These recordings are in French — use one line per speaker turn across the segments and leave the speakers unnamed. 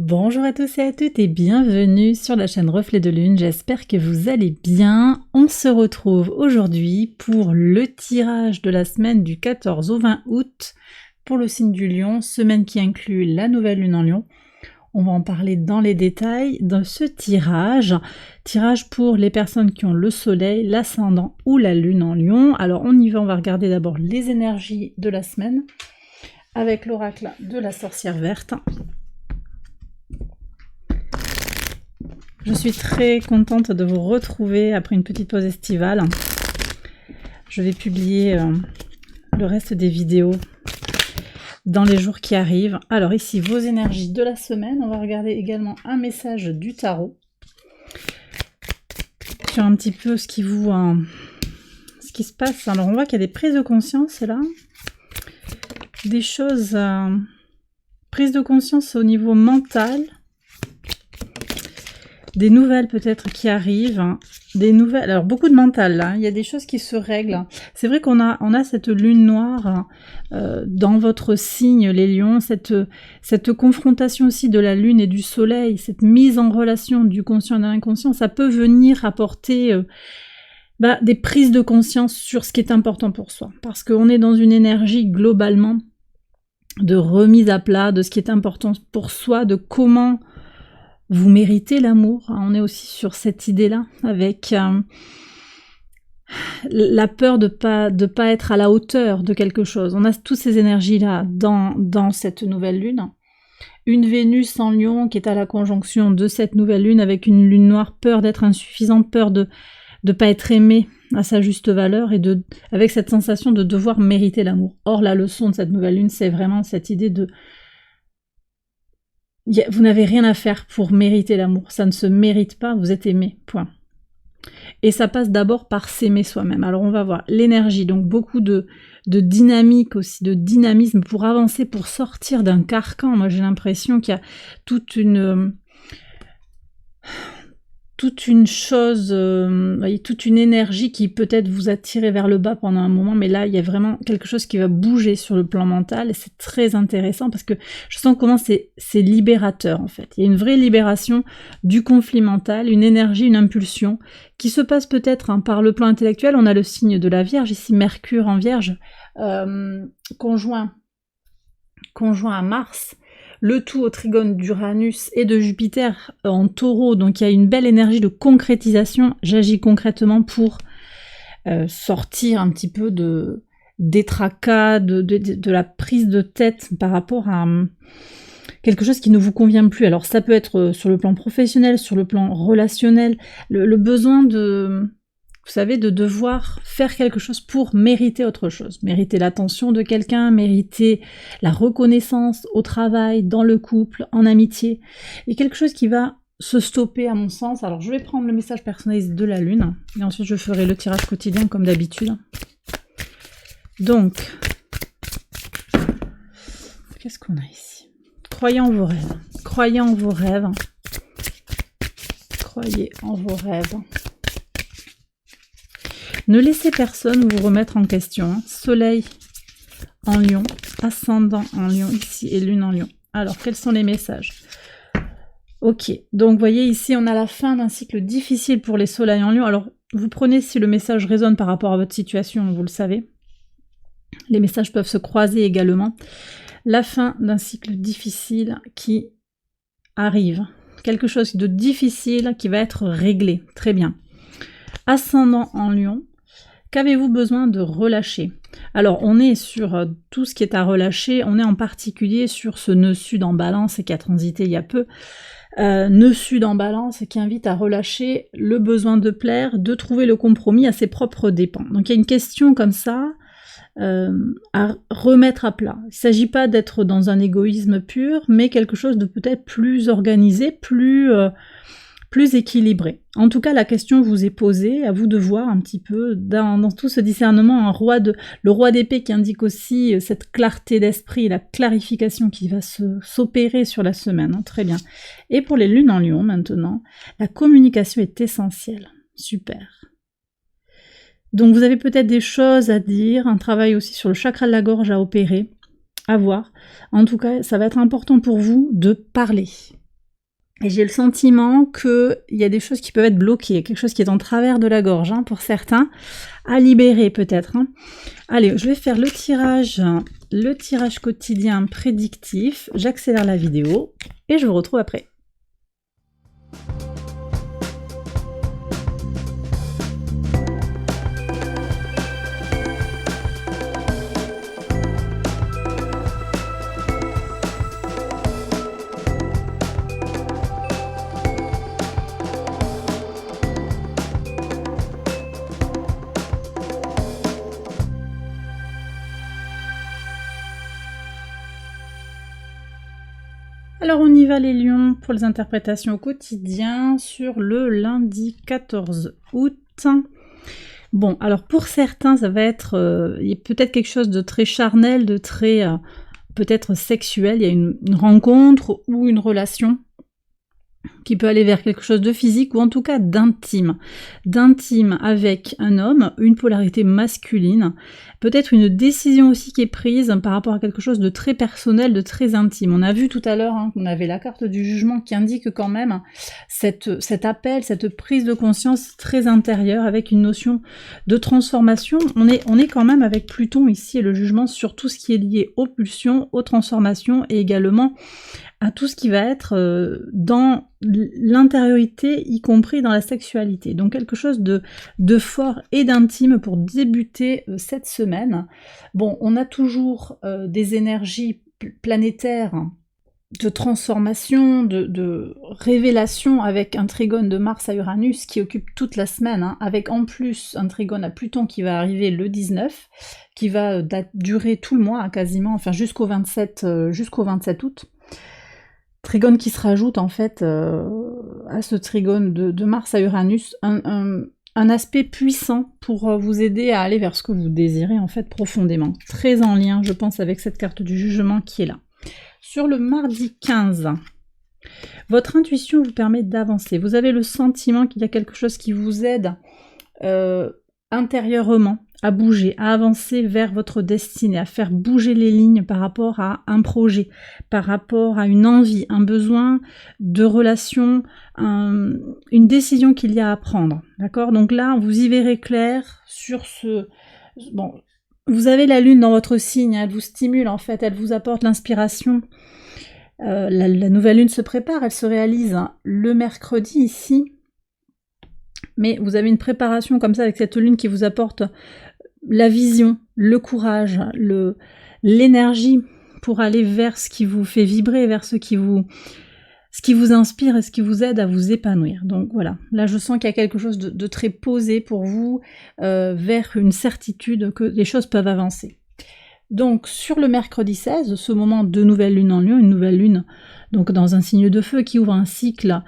Bonjour à tous et à toutes et bienvenue sur la chaîne Reflet de Lune, j'espère que vous allez bien. On se retrouve aujourd'hui pour le tirage de la semaine du 14 au 20 août pour le signe du Lion, semaine qui inclut la nouvelle lune en Lion. On va en parler dans les détails de ce tirage pour les personnes qui ont le soleil, l'ascendant ou la lune en Lion. Alors on y va, on va regarder d'abord les énergies de la semaine avec l'oracle de la sorcière verte. Je suis très contente de vous retrouver après une petite pause estivale. Je vais publier le reste des vidéos dans les jours qui arrivent. Alors ici, vos énergies de la semaine. On va regarder également un message du tarot sur un petit peu ce qui se passe. Alors on voit qu'il y a des prises de conscience là, des choses, prises de conscience au niveau mental. Des nouvelles peut-être qui arrivent, des nouvelles, alors beaucoup de mental là, il y a des choses qui se règlent. C'est vrai qu'on a cette lune noire dans votre signe les lions, cette confrontation aussi de la lune et du soleil, cette mise en relation du conscient et de l'inconscient, ça peut venir apporter des prises de conscience sur ce qui est important pour soi. Parce qu'on est dans une énergie globalement de remise à plat, de ce qui est important pour soi, de comment vous méritez l'amour. On est aussi sur cette idée-là, avec la peur de pas être à la hauteur de quelque chose. On a toutes ces énergies-là dans cette nouvelle lune. Une Vénus en Lion qui est à la conjonction de cette nouvelle lune avec une lune noire, peur d'être insuffisante, peur de pas être aimé à sa juste valeur et avec cette sensation de devoir mériter l'amour. Or, la leçon de cette nouvelle lune, c'est vraiment cette idée de vous n'avez rien à faire pour mériter l'amour, ça ne se mérite pas, vous êtes aimé, point. Et ça passe d'abord par s'aimer soi-même. Alors on va voir l'énergie, donc beaucoup de dynamique aussi, de dynamisme pour avancer, pour sortir d'un carcan. Moi j'ai l'impression qu'il y a toute une chose, toute une énergie qui peut-être vous a tiré vers le bas pendant un moment, mais là il y a vraiment quelque chose qui va bouger sur le plan mental et c'est très intéressant parce que je sens comment c'est libérateur en fait. Il y a une vraie libération du conflit mental, une énergie, une impulsion qui se passe peut-être par le plan intellectuel. On a le signe de la Vierge, ici Mercure en Vierge, conjoint à Mars, le tout au trigone d'Uranus et de Jupiter en Taureau, donc il y a une belle énergie de concrétisation. J'agis concrètement pour sortir un petit peu des tracas, de la prise de tête par rapport à quelque chose qui ne vous convient plus. Alors ça peut être sur le plan professionnel, sur le plan relationnel, le besoin vous savez, de devoir faire quelque chose pour mériter autre chose. Mériter l'attention de quelqu'un, mériter la reconnaissance au travail, dans le couple, en amitié. Et quelque chose qui va se stopper à mon sens. Alors je vais prendre le message personnalisé de la lune et ensuite je ferai le tirage quotidien comme d'habitude. Donc, qu'est-ce qu'on a ici? Croyez en vos rêves. Croyez en vos rêves. Croyez en vos rêves. Ne laissez personne vous remettre en question. Soleil en Lion, ascendant en Lion ici et lune en Lion. Alors, quels sont les messages? Ok, donc vous voyez ici, on a la fin d'un cycle difficile pour les soleils en Lion. Alors, vous prenez si le message résonne par rapport à votre situation, vous le savez. Les messages peuvent se croiser également. La fin d'un cycle difficile qui arrive. Quelque chose de difficile qui va être réglé. Très bien. Ascendant en Lion. Qu'avez-vous besoin de relâcher? Alors, on est sur tout ce qui est à relâcher, on est en particulier sur ce nœud sud en balance qui a transité il y a peu, nœud sud en balance qui invite à relâcher le besoin de plaire, de trouver le compromis à ses propres dépens. Donc il y a une question comme ça à remettre à plat. Il ne s'agit pas d'être dans un égoïsme pur, mais quelque chose de peut-être plus organisé, plus équilibré. En tout cas, la question vous est posée, à vous de voir un petit peu dans tout ce discernement, le roi d'épée qui indique aussi cette clarté d'esprit, la clarification qui va s'opérer sur la semaine. Hein, très bien. Et pour les lunes en Lion maintenant, la communication est essentielle. Super. Donc vous avez peut-être des choses à dire, un travail aussi sur le chakra de la gorge à opérer, à voir. En tout cas, ça va être important pour vous de parler. Et j'ai le sentiment qu'il y a des choses qui peuvent être bloquées, quelque chose qui est en travers de la gorge, hein, pour certains, à libérer peut-être. Hein. Allez, je vais faire le tirage quotidien prédictif. J'accélère la vidéo et je vous retrouve après. Alors on y va les lions pour les interprétations au quotidien sur le lundi 14 août. Bon, alors pour certains, ça va être il y a peut-être quelque chose de très charnel, de très peut-être sexuel. Il y a une rencontre ou une relation qui peut aller vers quelque chose de physique ou en tout cas d'intime avec un homme, une polarité masculine, peut-être une décision aussi qui est prise par rapport à quelque chose de très personnel, de très intime. On a vu tout à l'heure qu'on avait la carte du jugement qui indique quand même cet appel, cette prise de conscience très intérieure avec une notion de transformation. On est quand même avec Pluton ici et le jugement sur tout ce qui est lié aux pulsions, aux transformations et également à tout ce qui va être dans l'intériorité, y compris dans la sexualité. Donc quelque chose de fort et d'intime pour débuter cette semaine. Bon, on a toujours des énergies planétaires de transformation, de révélation avec un trigone de Mars à Uranus qui occupe toute la semaine, hein, avec en plus un trigone à Pluton qui va arriver le 19, qui va durer tout le mois quasiment, enfin jusqu'au 27 août. Trigone qui se rajoute en fait à ce trigone de Mars à Uranus, un aspect puissant pour vous aider à aller vers ce que vous désirez en fait profondément. Très en lien, je pense, avec cette carte du jugement qui est là. Sur le mardi 15, votre intuition vous permet d'avancer. Vous avez le sentiment qu'il y a quelque chose qui vous aide intérieurement à bouger, à avancer vers votre destinée, à faire bouger les lignes par rapport à un projet, par rapport à une envie, un besoin de relation, une décision qu'il y a à prendre. D'accord ? Donc là, vous y verrez clair sur ce... Bon, vous avez la lune dans votre signe, elle vous stimule en fait, elle vous apporte l'inspiration. La nouvelle lune se prépare, elle se réalise le mercredi ici. Mais vous avez une préparation comme ça avec cette lune qui vous apporte la vision, le courage, l'énergie pour aller vers ce qui vous fait vibrer, vers ce qui vous inspire et ce qui vous aide à vous épanouir. Donc voilà, là je sens qu'il y a quelque chose de très posé pour vous, vers une certitude que les choses peuvent avancer. Donc sur le mercredi 16, ce moment de nouvelle lune en Lion, une nouvelle lune donc dans un signe de feu qui ouvre un cycle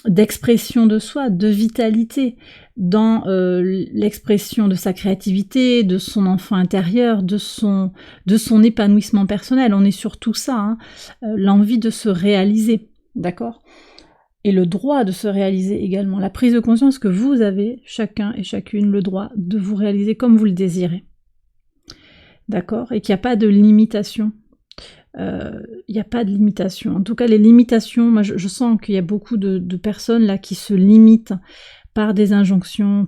d'expression de soi, de vitalité, dans l'expression de sa créativité, de son enfant intérieur, de son épanouissement personnel. On est sur tout ça, hein, l'envie de se réaliser, d'accord ? Et le droit de se réaliser également, la prise de conscience que vous avez, chacun et chacune, le droit de vous réaliser comme vous le désirez, d'accord ? Et qu'il n'y a pas de limitation. Il n'y a pas de limitation. En tout cas, les limitations, moi je sens qu'il y a beaucoup de personnes là qui se limitent par des injonctions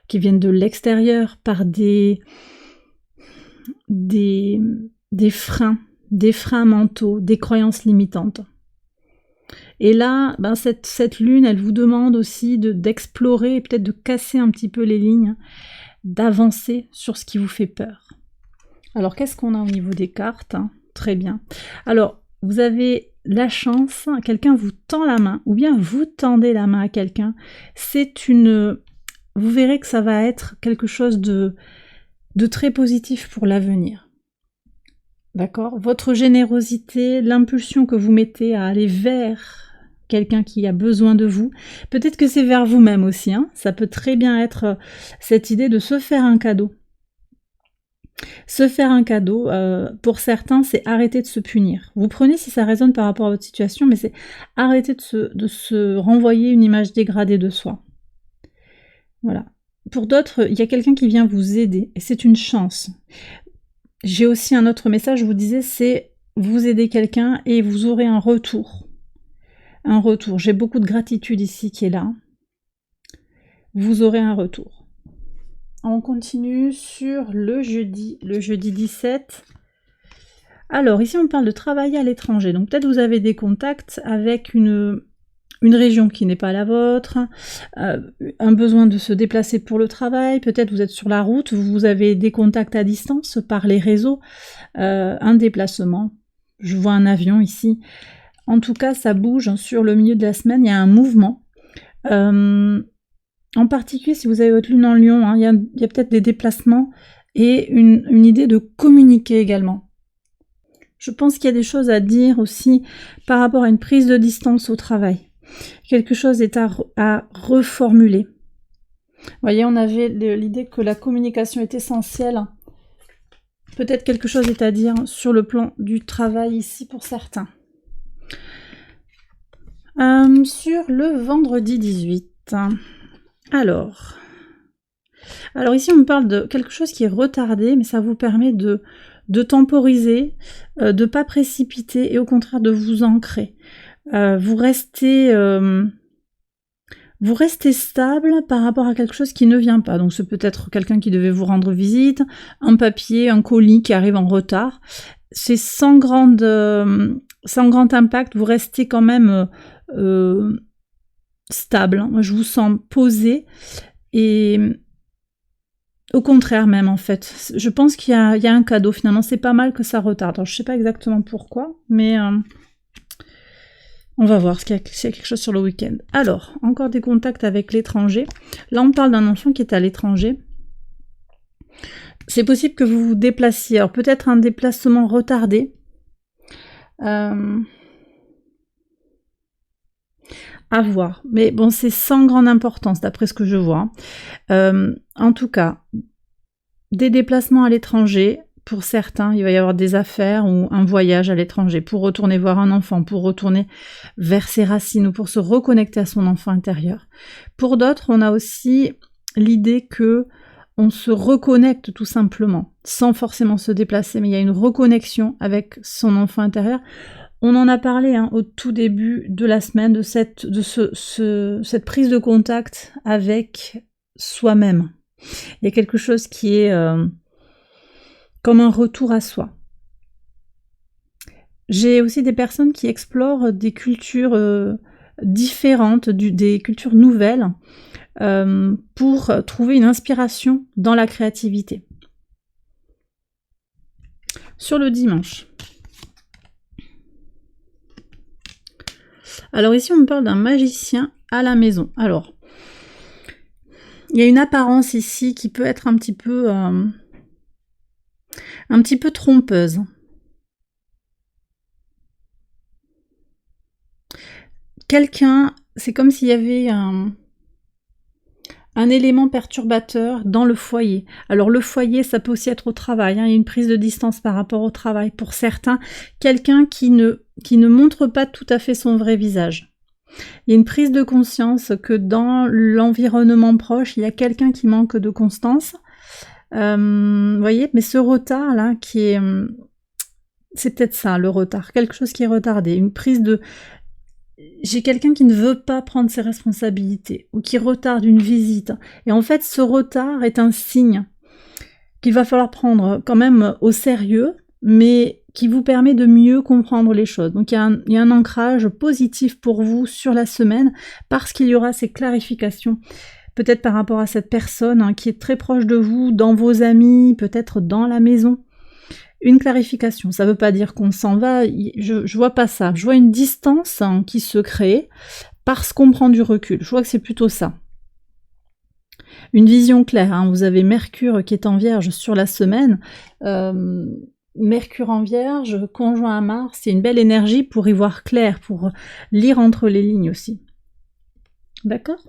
qui viennent de l'extérieur, par des freins mentaux, des croyances limitantes. Et là, ben cette lune, elle vous demande aussi d'explorer, peut-être de casser un petit peu les lignes, d'avancer sur ce qui vous fait peur. Alors, qu'est-ce qu'on a au niveau des cartes ? Très bien. Alors, vous avez la chance, quelqu'un vous tend la main, ou bien vous tendez la main à quelqu'un. Vous verrez que ça va être quelque chose de très positif pour l'avenir. D'accord ? Votre générosité, l'impulsion que vous mettez à aller vers quelqu'un qui a besoin de vous, peut-être que c'est vers vous-même aussi, hein. Ça peut très bien être cette idée de se faire un cadeau. Se faire un cadeau, pour certains, c'est arrêter de se punir. Vous prenez si ça résonne par rapport à votre situation, mais c'est arrêter de se renvoyer une image dégradée de soi. Voilà. Pour d'autres, il y a quelqu'un qui vient vous aider, et c'est une chance. J'ai aussi un autre message, je vous disais, c'est vous aider quelqu'un et vous aurez un retour. Un retour. J'ai beaucoup de gratitude ici qui est là. Vous aurez un retour. On continue sur le jeudi 17. Alors, ici, on parle de travailler à l'étranger. Donc, peut-être vous avez des contacts avec une région qui n'est pas la vôtre, un besoin de se déplacer pour le travail, peut-être vous êtes sur la route, vous avez des contacts à distance par les réseaux, un déplacement. Je vois un avion ici. En tout cas, ça bouge sur le milieu de la semaine, il y a un mouvement. En particulier, si vous avez votre lune en lion, hein, il y a peut-être des déplacements et une idée de communiquer également. Je pense qu'il y a des choses à dire aussi par rapport à une prise de distance au travail. Quelque chose est à reformuler. Vous voyez, on avait l'idée que la communication est essentielle. Peut-être quelque chose est à dire sur le plan du travail ici pour certains. Sur le vendredi 18. Alors ici on me parle de quelque chose qui est retardé, mais ça vous permet de temporiser, de ne pas précipiter et au contraire de vous ancrer. Vous restez stable par rapport à quelque chose qui ne vient pas. Donc c'est peut-être quelqu'un qui devait vous rendre visite, un papier, un colis qui arrive en retard. C'est sans grand impact, vous restez quand même stable. Moi, je vous sens posé et au contraire même en fait. Je pense qu'il y a un cadeau finalement. C'est pas mal que ça retarde. Alors, je sais pas exactement pourquoi, mais on va voir s'il y a quelque chose sur le week-end. Alors, encore des contacts avec l'étranger. Là, on parle d'un enfant qui est à l'étranger. C'est possible que vous vous déplaciez. Alors, peut-être un déplacement retardé. À voir. Mais bon, c'est sans grande importance, d'après ce que je vois. En tout cas, des déplacements à l'étranger. Pour certains, il va y avoir des affaires ou un voyage à l'étranger pour retourner voir un enfant, pour retourner vers ses racines ou pour se reconnecter à son enfant intérieur. Pour d'autres, on a aussi l'idée que on se reconnecte tout simplement, sans forcément se déplacer, mais il y a une reconnexion avec son enfant intérieur. On en a parlé au tout début de la semaine, de cette prise de contact avec soi-même. Il y a quelque chose qui est comme un retour à soi. J'ai aussi des personnes qui explorent des cultures différentes, des cultures nouvelles, pour trouver une inspiration dans la créativité. Sur le dimanche. Alors ici, on me parle d'un magicien à la maison. Alors, il y a une apparence ici qui peut être un petit peu trompeuse. Quelqu'un, c'est comme s'il y avait un élément perturbateur dans le foyer. Alors le foyer, ça peut aussi être au travail, il y a une prise de distance par rapport au travail. Pour certains, quelqu'un qui ne montre pas tout à fait son vrai visage. Il y a une prise de conscience que dans l'environnement proche, il y a quelqu'un qui manque de constance. Vous voyez, mais ce retard là qui est, c'est peut-être ça le retard, quelque chose qui est retardé, une prise de, j'ai quelqu'un qui ne veut pas prendre ses responsabilités ou qui retarde une visite et en fait ce retard est un signe qu'il va falloir prendre quand même au sérieux, mais qui vous permet de mieux comprendre les choses. Donc il y a un ancrage positif pour vous sur la semaine parce qu'il y aura ces clarifications. Peut-être par rapport à cette personne qui est très proche de vous, dans vos amis, peut-être dans la maison. Une clarification, ça ne veut pas dire qu'on s'en va, je vois pas ça. Je vois une distance qui se crée parce qu'on prend du recul. Je vois que c'est plutôt ça. Une vision claire, vous avez Mercure qui est en Vierge sur la semaine. Mercure en Vierge, conjoint à Mars, c'est une belle énergie pour y voir clair, pour lire entre les lignes aussi. D'accord ?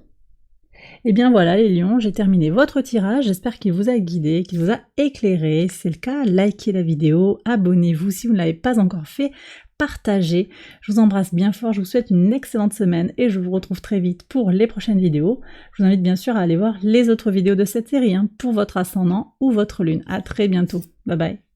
Et bien voilà les lions, j'ai terminé votre tirage, j'espère qu'il vous a guidé, qu'il vous a éclairé. Si c'est le cas, likez la vidéo, abonnez-vous si vous ne l'avez pas encore fait, partagez. Je vous embrasse bien fort, je vous souhaite une excellente semaine et je vous retrouve très vite pour les prochaines vidéos. Je vous invite bien sûr à aller voir les autres vidéos de cette série pour votre ascendant ou votre lune. À très bientôt, bye bye.